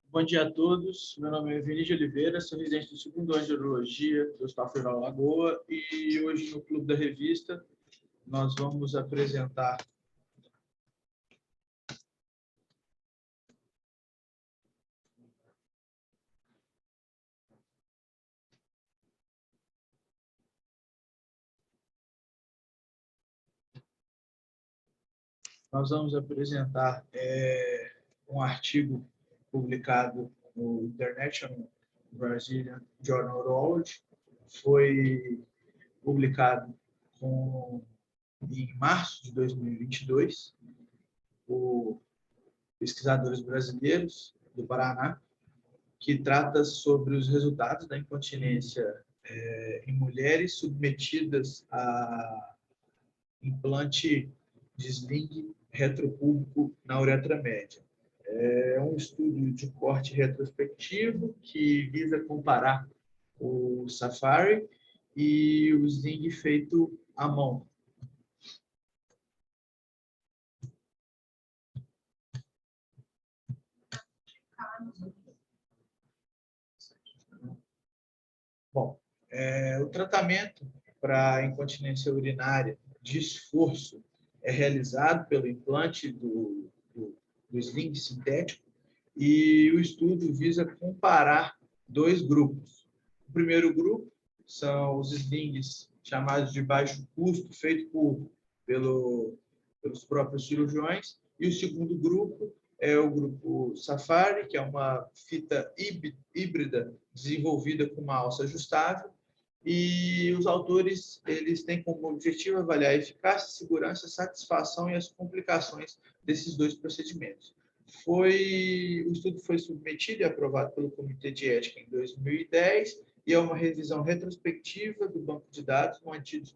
Bom dia a todos. Meu nome é Vinícius de Oliveira, sou residente do segundo ano de Urologia do Hospital Federal Lagoa e hoje no Clube da Revista nós vamos apresentar um artigo publicado no International Brazilian Journal of Urology. Foi publicado em março de 2022 por pesquisadores brasileiros do Paraná, que trata sobre os resultados da incontinência em mulheres submetidas a implante de sling retropúbico na uretra média. É um estudo de corte retrospectivo que visa comparar o Safari e o sling feito à mão. Bom, o tratamento para incontinência urinária de esforço é realizado pelo implante do sling sintético e o estudo visa comparar dois grupos. O primeiro grupo são os slings chamados de baixo custo, feitos pelos próprios cirurgiões, e o segundo grupo é o grupo Safari, que é uma fita híbrida desenvolvida com uma alça ajustável, e os autores eles têm como objetivo avaliar a eficácia, segurança, satisfação e as complicações desses dois procedimentos. O estudo foi submetido e aprovado pelo Comitê de Ética em 2010 e é uma revisão retrospectiva do banco de dados mantidos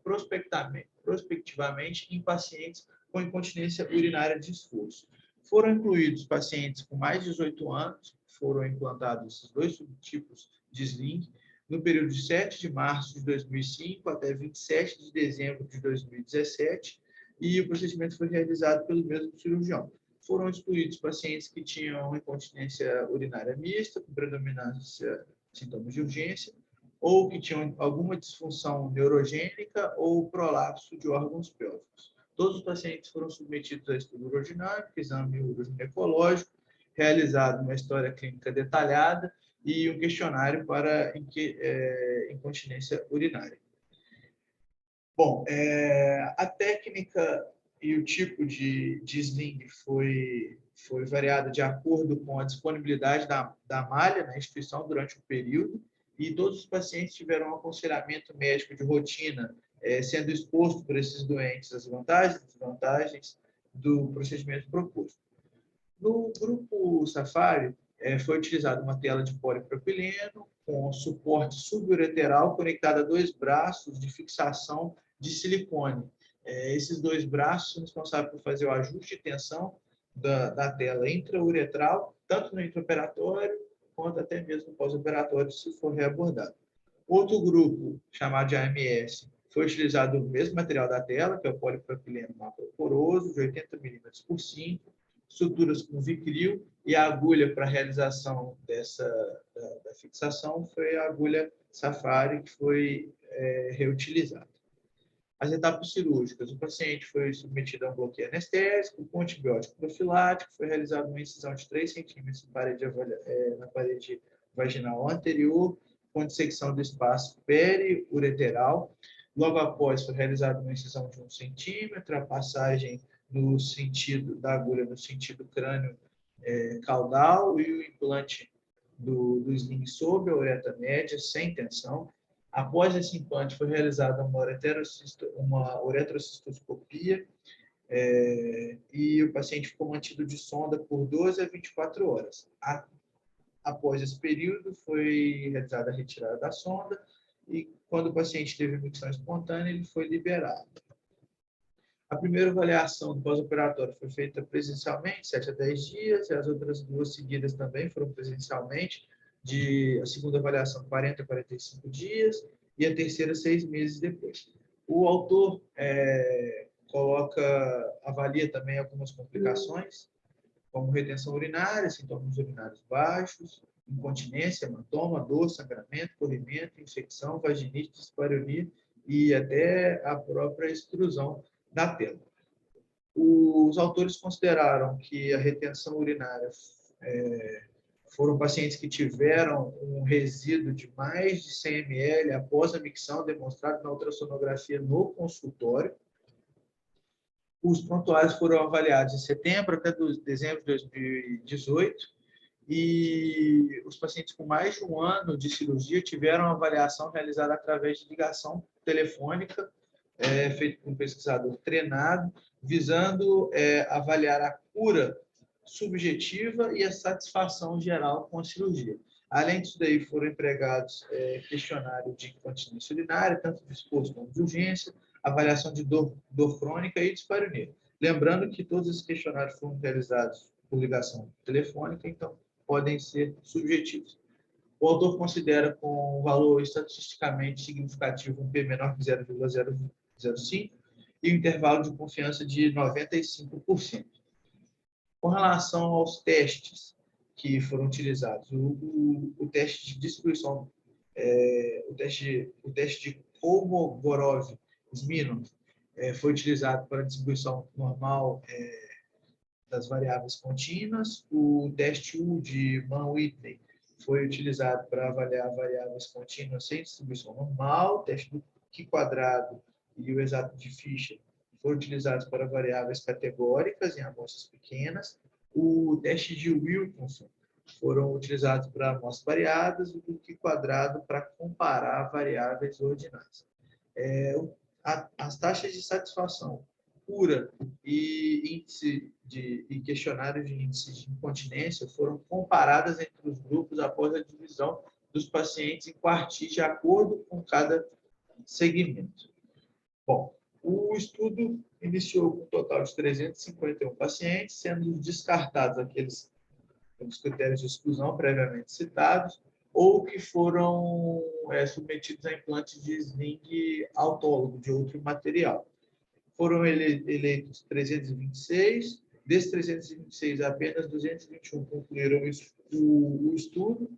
prospectivamente em pacientes com incontinência urinária de esforço. Foram incluídos pacientes com mais de 18 anos, foram implantados esses dois subtipos de sling, no período de 7 de março de 2005 até 27 de dezembro de 2017, e o procedimento foi realizado pelo mesmo cirurgião. Foram excluídos pacientes que tinham incontinência urinária mista, com predominância de sintomas de urgência, ou que tinham alguma disfunção neurogênica ou prolapso de órgãos pélvicos. Todos os pacientes foram submetidos a estudo urodinâmico, exame uroginecológico, realizado uma história clínica detalhada e um questionário para incontinência urinária. Bom, a técnica e o tipo de sling foi variado de acordo com a disponibilidade da malha na instituição durante o período, e todos os pacientes tiveram um aconselhamento médico de rotina, sendo exposto por esses doentes as vantagens e desvantagens do procedimento proposto. No grupo Safari, foi utilizada uma tela de polipropileno com suporte subureteral conectado a dois braços de fixação de silicone. Esses dois braços são responsáveis por fazer o ajuste de tensão da tela intrauretral, tanto no intraoperatório quanto até mesmo no pós-operatório, se for reabordado. Outro grupo, chamado de AMS, foi utilizado o mesmo material da tela, que é o polipropileno macroporoso, de 80 mm por 5, suturas com Vicryl, e a agulha para a realização da fixação foi a agulha Safari, que foi reutilizada. As etapas cirúrgicas: o paciente foi submetido a um bloqueio anestésico, com antibiótico profilático, foi realizada uma incisão de 3 centímetros na parede vaginal anterior, com dissecção do espaço periureteral. Logo após, foi realizada uma incisão de 1 centímetro, a passagem no sentido da agulha no sentido crânio caudal e o implante do sling sob a uretra média, sem tensão. Após esse implante, foi realizada uma uretrocistoscopia e o paciente ficou mantido de sonda por 12 a 24 horas. Após esse período, foi realizada a retirada da sonda e, quando o paciente teve micção espontânea, ele foi liberado. A primeira avaliação do pós-operatório foi feita presencialmente, 7 a 10 dias, e as outras duas seguidas também foram presencialmente, a segunda avaliação 40 a 45 dias, e a terceira 6 meses depois. O autor avalia também algumas complicações, como retenção urinária, sintomas urinários baixos, incontinência, hematoma, dor, sangramento, corrimento, infecção, vaginite, dispareunia e até a própria extrusão da tela. Os autores consideraram que a retenção urinária foram pacientes que tiveram um resíduo de mais de 100 ml após a micção, demonstrado na ultrassonografia no consultório. Os prontuários foram avaliados em setembro até dezembro de 2018 e os pacientes com mais de um ano de cirurgia tiveram a avaliação realizada através de ligação telefônica, feita por um pesquisador treinado, visando avaliar a cura subjetiva e a satisfação geral com a cirurgia. Além disso, daí foram empregados questionário de incontinência urinária, tanto de esforço como de urgência, avaliação de dor crônica e dispareunia. Lembrando que todos esses questionários foram realizados por ligação telefônica, então podem ser subjetivos. O autor considera com um valor estatisticamente significativo um P menor que 0,005 e um intervalo de confiança de 95%. Com relação aos testes que foram utilizados, o teste de distribuição, o teste de Kolmogorov-Smirnov foi utilizado para a distribuição normal das variáveis contínuas. O teste U de Mann-Whitney foi utilizado para avaliar variáveis contínuas sem distribuição normal. O teste do Q-quadrado e o exato de Fischer foram utilizados para variáveis categóricas em amostras pequenas. O teste de Wilkinson foram utilizados para amostras variadas e o Q-quadrado para comparar variáveis ordinárias. As taxas de satisfação pura e questionário de índice de incontinência foram comparadas entre os grupos após a divisão dos pacientes em quartis de acordo com cada segmento. Bom, o estudo iniciou com um total de 351 pacientes, sendo descartados aqueles pelos critérios de exclusão previamente citados ou que foram submetidos a implantes de sling autólogo de outro material. Foram eleitos 326, desses 326, apenas 221 concluíram o estudo,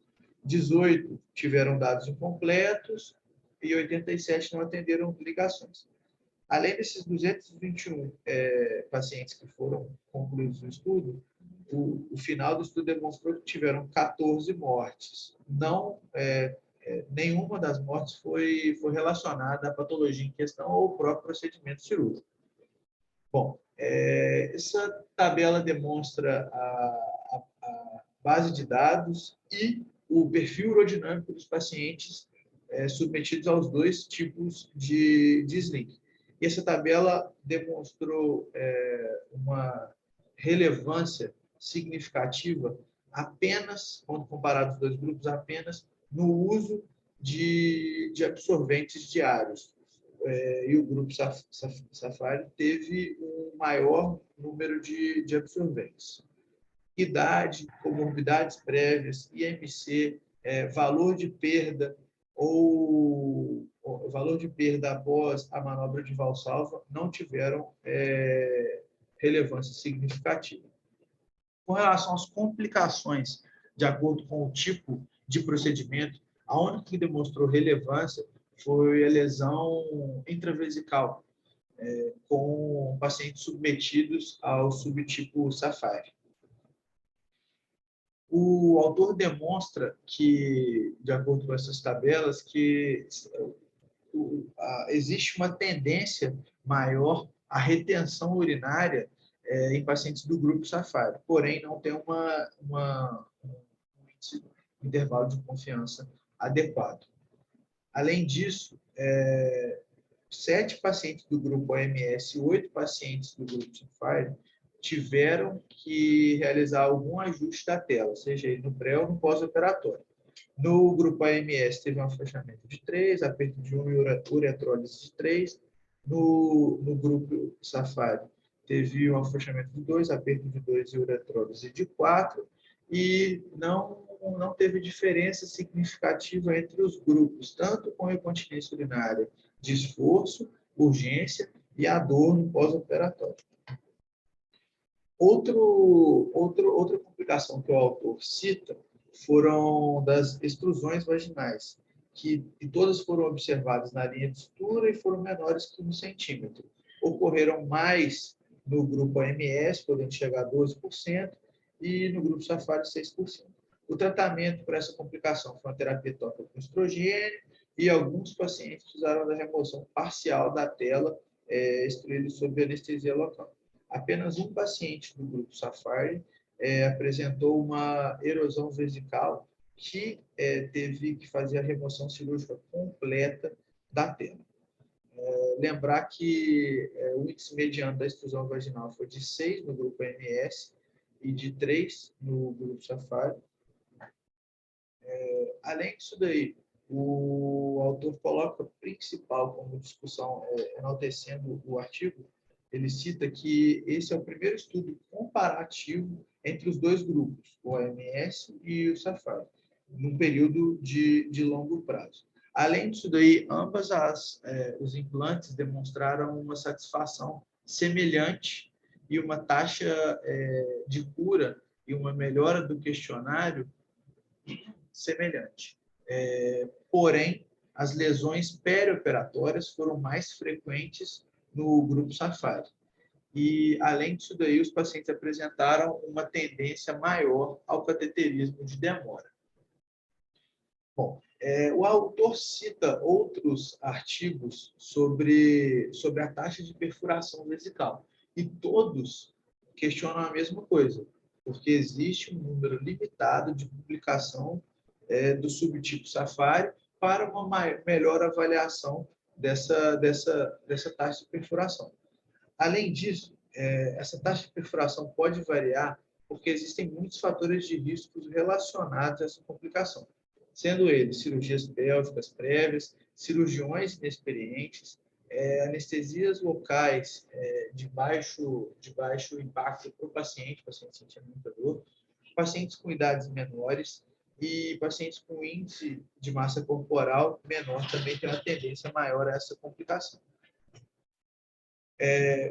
18 tiveram dados incompletos e 87 não atenderam ligações. Além desses 221 pacientes que foram concluídos no estudo, o final do estudo demonstrou que tiveram 14 mortes. Nenhuma das mortes foi relacionada à patologia em questão ou ao próprio procedimento cirúrgico. Bom, essa tabela demonstra a base de dados e o perfil urodinâmico dos pacientes submetidos aos dois tipos de sling. E essa tabela demonstrou uma relevância significativa apenas, quando comparado os dois grupos, apenas no uso de absorventes diários. E o grupo Safari teve um maior número de absorventes. Idade, comorbidades prévias, IMC, valor de perda ou valor de perda após a manobra de Valsalva não tiveram relevância significativa. Com relação às complicações, de acordo com o tipo de procedimento, a única que demonstrou relevância foi a lesão intravesical, com pacientes submetidos ao subtipo Safari. O autor demonstra que, de acordo com essas tabelas, que existe uma tendência maior à retenção urinária em pacientes do grupo Safari, porém não tem um intervalo de confiança adequado. Além disso, 7 pacientes do grupo OMS e 8 pacientes do grupo Safari tiveram que realizar algum ajuste da tela, seja no pré ou no pós-operatório. No grupo AMS teve um afrouxamento de 3, aperto de 1 e uretrólise de 3. No grupo Safari teve um afrouxamento de 2, aperto de 2 e uretrólise de 4. E não teve diferença significativa entre os grupos, tanto com incontinência urinária de esforço, urgência e a dor no pós-operatório. Outra complicação que o autor cita foram das extrusões vaginais, que todas foram observadas na linha de sutura e foram menores que 1 centímetro. Ocorreram mais no grupo AMS, podendo chegar a 12%, e no grupo Safari, 6%. O tratamento para essa complicação foi uma terapia tópica com estrogênio, e alguns pacientes precisaram da remoção parcial da tela extraída sob anestesia local. Apenas um paciente do grupo Safari apresentou uma erosão vesical que teve que fazer a remoção cirúrgica completa da tela. Lembrar que o índice mediano da extrusão vaginal foi de 6 no grupo AMS e de 3 no grupo Safari. Além disso daí, o autor coloca principal como discussão, enaltecendo o artigo, ele cita que esse é o primeiro estudo comparativo entre os dois grupos, o AMS e o Safari, num período de longo prazo. Além disso daí, os implantes demonstraram uma satisfação semelhante e uma taxa de cura e uma melhora do questionário semelhante. Porém, as lesões perioperatórias foram mais frequentes no grupo Safari. E, além disso daí, os pacientes apresentaram uma tendência maior ao cateterismo de demora. Bom, o autor cita outros artigos sobre a taxa de perfuração vesical, e todos questionam a mesma coisa, porque existe um número limitado de publicação do subtipo Safari para uma melhor avaliação dessa taxa de perfuração. Além disso, essa taxa de perfuração pode variar porque existem muitos fatores de riscos relacionados a essa complicação, sendo eles cirurgias pélvicas prévias, cirurgiões inexperientes, anestesias locais de baixo impacto para o paciente sentindo muita dor, pacientes com idades menores e pacientes com índice de massa corporal menor também têm uma tendência maior a essa complicação.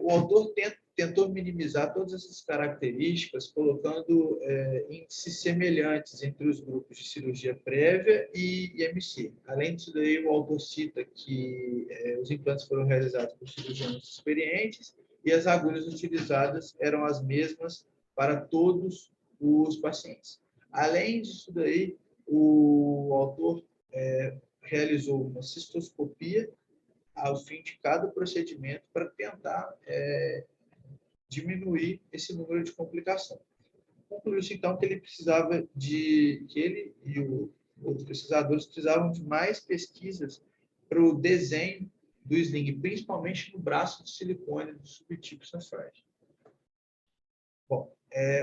O autor tentou minimizar todas essas características, colocando índices semelhantes entre os grupos de cirurgia prévia e IMC. Além disso, daí, o autor cita que os implantes foram realizados por cirurgiões experientes e as agulhas utilizadas eram as mesmas para todos os pacientes. Além disso, daí, o autor realizou uma cistoscopia ao fim de cada procedimento para tentar diminuir esse número de complicação. Concluiu-se, então, que ele e outros pesquisadores precisavam de mais pesquisas para o desenho do sling, principalmente no braço de silicone do subtipo Safari. Bom,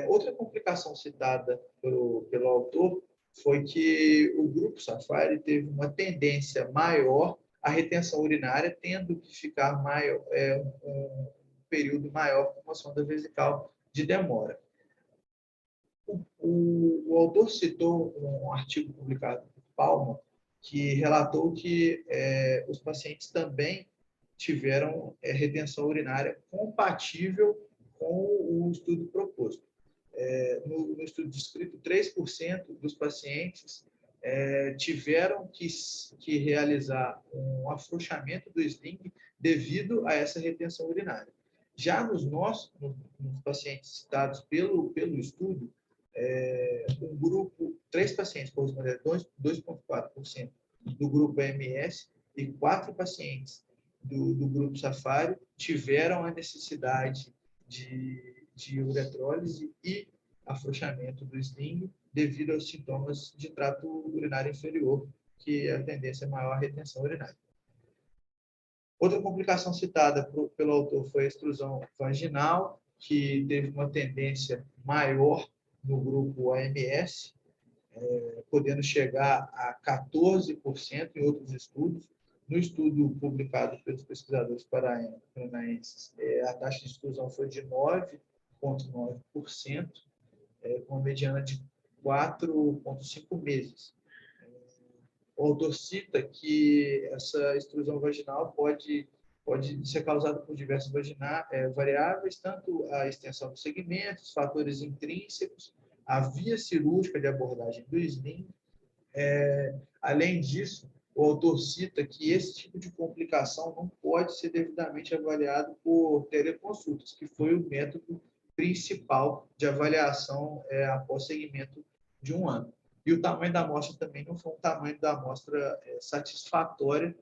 outra complicação citada pelo autor foi que o grupo Safari teve uma tendência maior à retenção urinária, tendo que ficar um período maior com uma sonda vesical de demora. O autor citou um artigo publicado por Palma, que relatou que os pacientes também tiveram retenção urinária compatível com o estudo proposto. No estudo descrito, 3% dos pacientes tiveram que realizar um afrouxamento do sling devido a essa retenção urinária. Já nos pacientes citados pelo estudo, um grupo, 3 pacientes corresponderam a 2,4% do grupo AMS e 4 pacientes do grupo Safari tiveram a necessidade de uretrólise e afrouxamento do sling devido aos sintomas de trato urinário inferior, que a tendência é maior à retenção urinária. Outra complicação citada pelo autor foi a extrusão vaginal, que teve uma tendência maior no grupo AMS, podendo chegar a 14% em outros estudos. No estudo publicado pelos pesquisadores paranaenses, a taxa de extrusão foi de 9,9%, com uma mediana de 4,5 meses. O autor cita que essa extrusão vaginal pode pode ser causado por diversas variáveis, tanto a extensão dos segmentos, fatores intrínsecos, a via cirúrgica de abordagem do sling. Além disso, o autor cita que esse tipo de complicação não pode ser devidamente avaliado por teleconsultas, que foi o método principal de avaliação após segmento de 1 ano. E o tamanho da amostra também não foi um tamanho da amostra satisfatório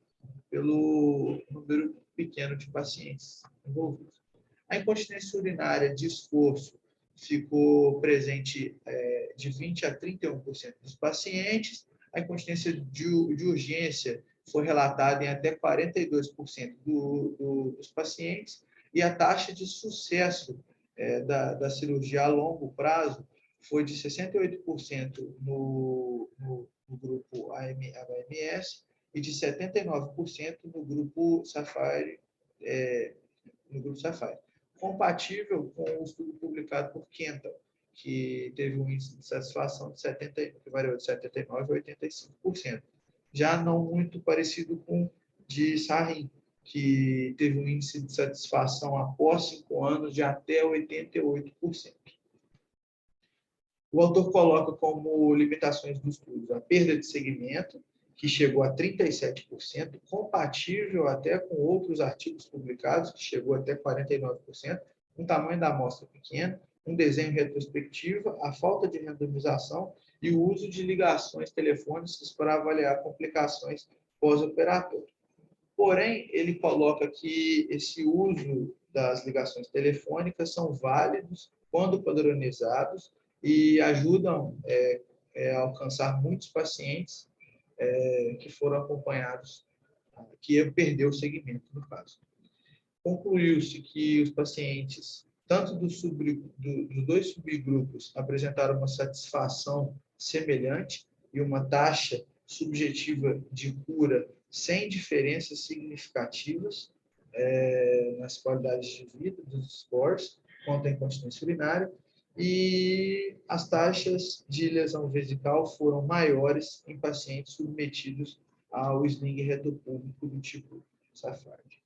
pelo número pequeno de pacientes envolvidos. A incontinência urinária de esforço ficou presente de 20% a 31% dos pacientes. A incontinência de urgência foi relatada em até 42% dos pacientes. E a taxa de sucesso da cirurgia a longo prazo foi de 68% no grupo HMS e de 79% no grupo Sapphire, compatível com o estudo publicado por Kenton, que teve um índice de satisfação que variou de 79% a 85%. Já não muito parecido com o de Sarin, que teve um índice de satisfação após 5 anos de até 88%. O autor coloca como limitações do estudo a perda de segmento, que chegou a 37%, compatível até com outros artigos publicados, que chegou até 49%, um tamanho da amostra pequeno, um desenho retrospectivo, a falta de randomização e o uso de ligações telefônicas para avaliar complicações pós-operatórias. Porém, ele coloca que esse uso das ligações telefônicas são válidos quando padronizados e ajudam a alcançar muitos pacientes que foram acompanhados, que perdeu o segmento, no caso. Concluiu-se que os pacientes, tanto dos dois subgrupos, apresentaram uma satisfação semelhante e uma taxa subjetiva de cura sem diferenças significativas nas qualidades de vida dos scores quanto à incontinência urinária, e as taxas de lesão vesical foram maiores em pacientes submetidos ao sling retopúbico do tipo Sapphire.